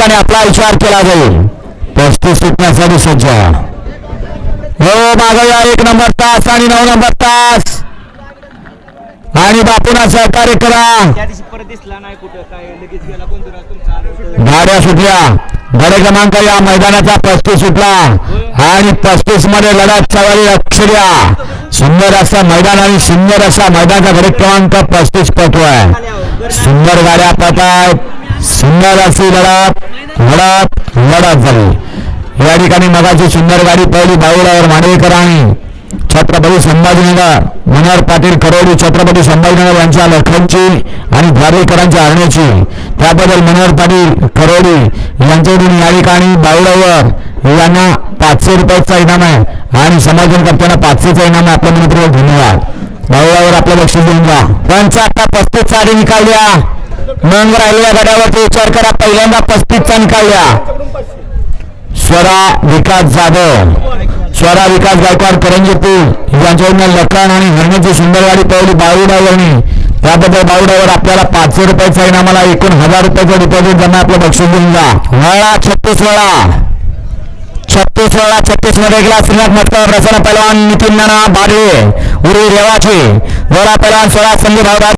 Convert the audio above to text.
ठिकाणी आपला विचार केला जाईल. 35 सुटण्यासाठी सज्ज. हो मागूया 1 नंबर तास आणि 9 नंबर तास आणि बापूंना सहकार्य करा. गाड्या सुटल्या. गाड्या क्रमांक या मैदानाचा 35 सुटला आणि 35 मध्ये लढत चालली. लक्ष द्या, सुंदर असा मैदान आणि सुंदर असा मैदानाचा गडे क्रमांक 35 पटतोय. सुंदर गाड्या पळतायत. सुंदर अशी लढत झाली या ठिकाणी. मगाची सुंदर गाडी पळली बाहुलावर मांडवेकर आणि छत्रपती संभाजीनगर. मनोहर पाटील करोडी छत्रपती संभाजीनगर यांच्या लखनची आणि द्वारकेकरांच्या हरण्याची. त्याबद्दल मनोहर पाटील करोडी यांच्याकडून या ठिकाणी बाहुलावर यांना 500 रुपयाचा इनाम आहे आणि समाजन करताना 500चा इनाम आहे. आपल्या मित्र धन्यवाद. बाहुलावर आपलं लक्ष देऊन जा. त्यांचा आता 35 साडी निकालल्या. मग राहिलेल्या गड्यावरती विचार करा. पहिल्यांदा 35चा निकालल्या. स्वरा विकास जाधव, स्वरा विकास गायकवाड करंजीपूर यांच्याकडून लखन आणि हरण्याची सुंदर गाडी पळवली बाहुडावरनी. त्याबद्दल बाहुडावर आपल्याला 500 रुपयाचा इनामाला एकूण 1000 रुपयाचं डिपॉझिट जमा आपलं बक्षीस देऊन जा. वळा 36 मध्ये गेला श्रीनाथ मटकर. रचना पैलवान नितीन नाना बाडले उरी रेवाची. वळा पैलवान 16 संदीप भावराज